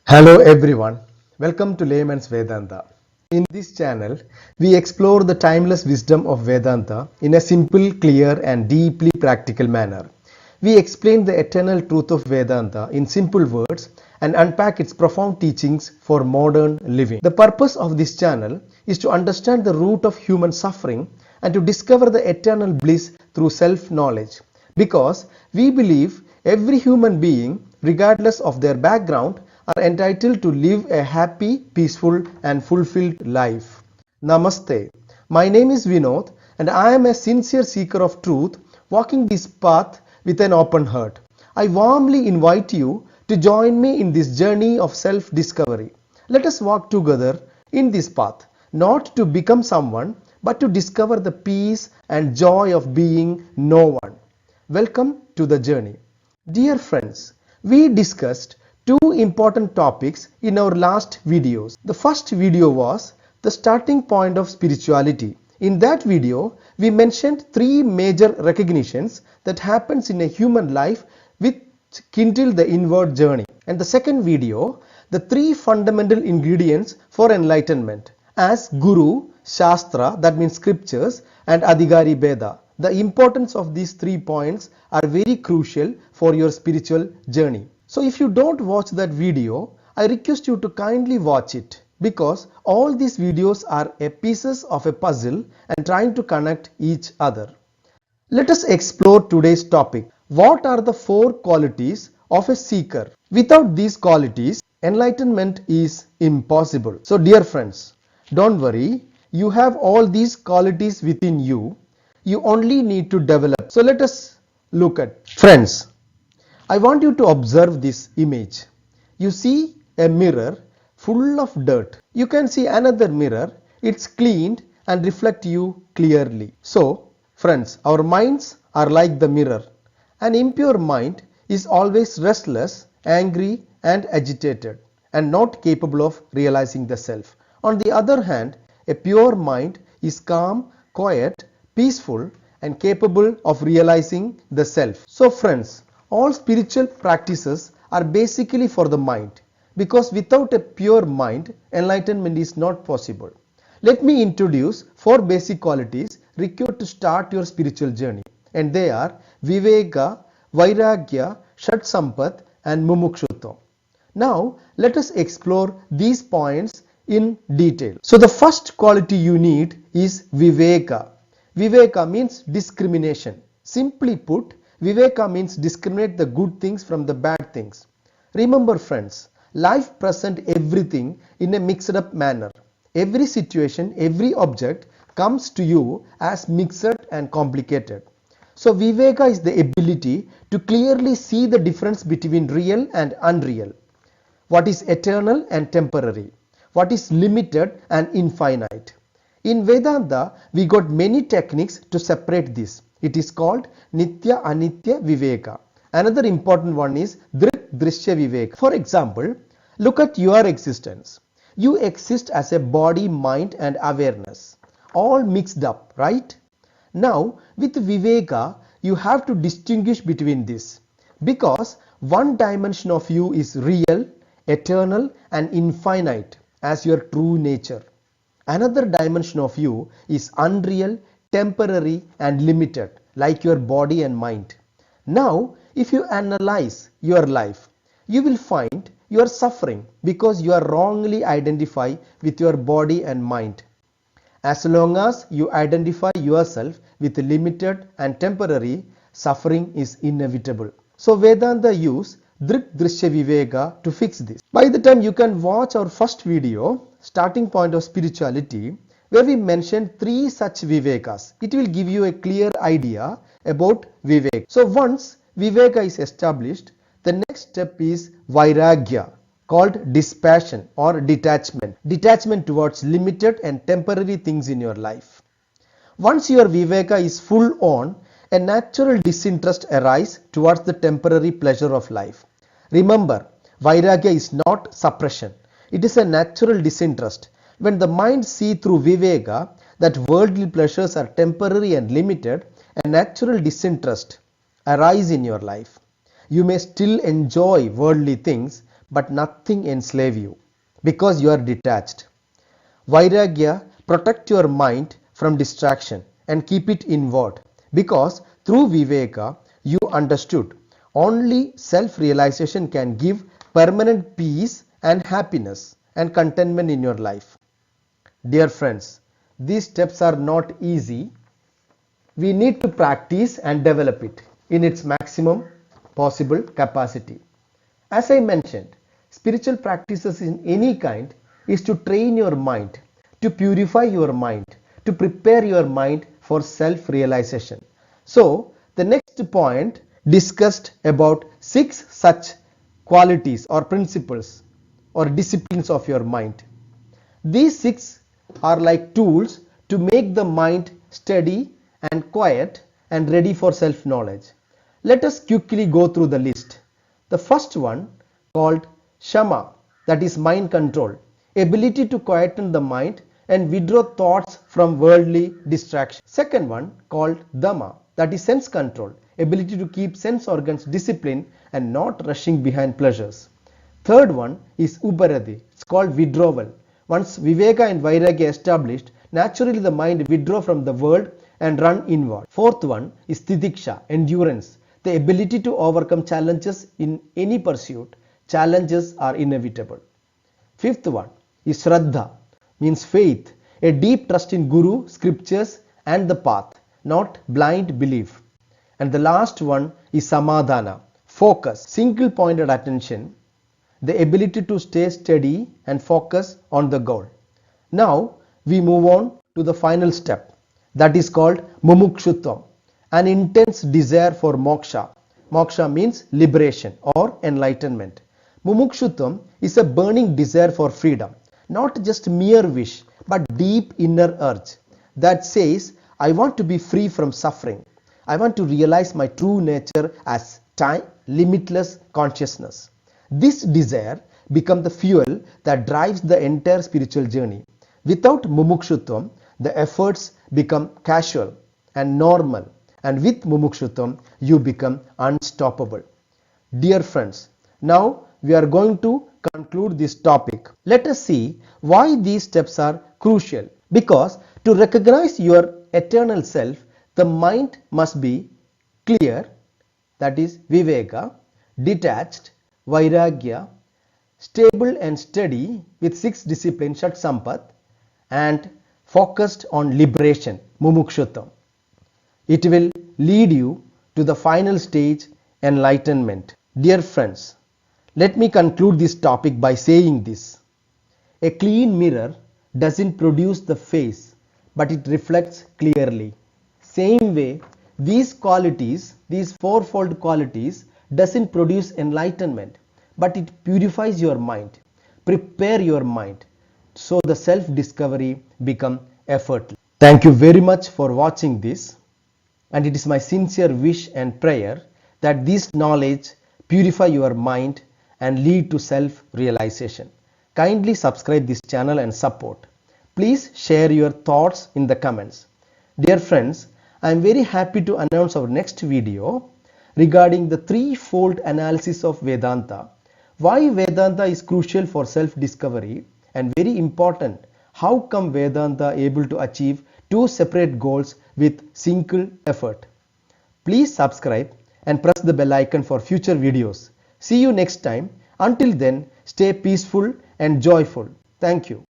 Hello everyone, welcome to Layman's Vedanta. In this channel, we explore the timeless wisdom of Vedanta in a simple, clear and deeply practical manner. We explain the eternal truth of Vedanta in simple words and unpack its profound teachings for modern living. The purpose of this channel is to understand the root of human suffering and to discover the eternal bliss through self-knowledge. Because we believe every human being, regardless of their background, are entitled to live a happy, peaceful and fulfilled life. Namaste. My name is Vinod and I am a sincere seeker of truth walking this path with an open heart. I warmly invite you to join me in this journey of self-discovery. Let us walk together in this path, not to become someone, but to discover the peace and joy of being no one. Welcome to the journey. Dear friends, we discussed two important topics in our last videos. The first video was the starting point of spirituality. In that video, we mentioned three major recognitions that happens in a human life which kindle the inward journey. And the second video, the three fundamental ingredients for enlightenment as Guru, Shastra, that means scriptures, and Adhikari Bheda. The importance of these 3 points are very crucial for your spiritual journey. So if you don't watch that video, I request you to kindly watch it because all these videos are pieces of a puzzle and trying to connect each other. Let us explore today's topic. What are the 4 qualities of a seeker? Without these qualities, enlightenment is impossible. So dear friends, don't worry, you have all these qualities within you. You only need to develop. So let us look at friends. I want you to observe this image. You see a mirror full of dirt. You can see another mirror. It's cleaned and reflect you clearly. So, friends, our minds are like the mirror. An impure mind is always restless, angry and agitated and not capable of realizing the self. On the other hand, a pure mind is calm, quiet, peaceful and capable of realizing the self. So friends, all spiritual practices are basically for the mind because without a pure mind, enlightenment is not possible. Let me introduce 4 basic qualities required to start your spiritual journey, and they are Viveka, Vairagya, Shat Sampat and Mumukshutva. Now let us explore these points in detail. So the first quality you need is Viveka. Viveka means discrimination. Simply put, Viveka means discriminate the good things from the bad things. Remember friends, life presents everything in a mixed up manner. Every situation, every object comes to you as mixed and complicated. So Viveka is the ability to clearly see the difference between real and unreal. What is eternal and temporary. What is limited and infinite. In Vedanta, we got many techniques to separate this. It is called Nitya Anitya Viveka. Another important one is Drik Drishya Viveka. For example, look at your existence. You exist as a body, mind and awareness. All mixed up, right? Now, with Viveka, you have to distinguish between this. Because one dimension of you is real, eternal and infinite as your true nature. Another dimension of you is unreal, temporary and limited like your body and mind. Now, if you analyze your life, you will find you are suffering because you are wrongly identified with your body and mind. As long as you identify yourself with limited and temporary, suffering is inevitable. So Vedanta use Drik Drishya Viveka to fix this. By the time you can watch our first video, starting point of spirituality, where we mentioned 3 such Vivekas. It will give you a clear idea about Vivek. So once Viveka is established, the next step is Vairagya, called dispassion or detachment. Detachment towards limited and temporary things in your life. Once your Viveka is full on, a natural disinterest arises towards the temporary pleasure of life. Remember, Vairagya is not suppression. It is a natural disinterest. When the mind sees through Viveka that worldly pleasures are temporary and limited, a natural disinterest arises in your life. You may still enjoy worldly things, but nothing enslave you because you are detached. Vairagya, protect your mind from distraction and keep it inward because through Viveka you understood only self-realization can give permanent peace and happiness and contentment in your life. Dear friends, these steps are not easy. We need to practice and develop it in its maximum possible capacity. As I mentioned, spiritual practices in any kind is to train your mind, to purify your mind, to prepare your mind for self-realization. So, the next point discussed about 6 such qualities or principles or disciplines of your mind. These 6 are like tools to make the mind steady and quiet and ready for self-knowledge. Let us quickly go through the list. The first one called Shama, that is mind control, ability to quieten the mind and withdraw thoughts from worldly distraction. Second one called Dhamma, that is sense control, ability to keep sense organs disciplined and not rushing behind pleasures. Third one is Uparati, it's called withdrawal. Once Viveka and Vairagya established, naturally the mind withdraw from the world and run inward. Fourth one is Titiksha, endurance, the ability to overcome challenges in any pursuit. Challenges are inevitable. Fifth one is Shraddha, means faith, a deep trust in Guru, scriptures and the path, not blind belief. And the last one is Samadhana, focus, single pointed attention, the ability to stay steady and focus on the goal. Now we move on to the final step, that is called Mumukshutvam, an intense desire for moksha. Moksha means liberation or enlightenment. Mumukshutvam is a burning desire for freedom, not just mere wish but deep inner urge that says, I want to be free from suffering. I want to realize my true nature as time, limitless consciousness. This desire becomes the fuel that drives the entire spiritual journey. Without Mumukshutvam, the efforts become casual and normal, and with Mumukshutvam, you become unstoppable. Dear friends, now we are going to conclude this topic. Let us see why these steps are crucial. Because to recognize your eternal self, the mind must be clear, that is Viveka, detached, Vairagya, stable and steady with 6 disciplines, Shat Sampat, and focused on liberation, Mumukshutvam. It will lead you to the final stage, enlightenment. Dear friends, let me conclude this topic by saying this. A clean mirror doesn't produce the face, but it reflects clearly. Same way, these qualities, these fourfold qualities, doesn't produce enlightenment, but it purifies your mind, prepare your mind, so the self-discovery become effortless. Thank you very much for watching this, and it is my sincere wish and prayer that this knowledge purify your mind and lead to self-realization. Kindly subscribe this channel and support. Please share your thoughts in the comments. Dear friends, I am very happy to announce our next video regarding the threefold analysis of Vedanta. Why Vedanta is crucial for self-discovery and very important. How come Vedanta able to achieve 2 separate goals with single effort? Please subscribe and press the bell icon for future videos. See you next time. Until then, stay peaceful and joyful. Thank you.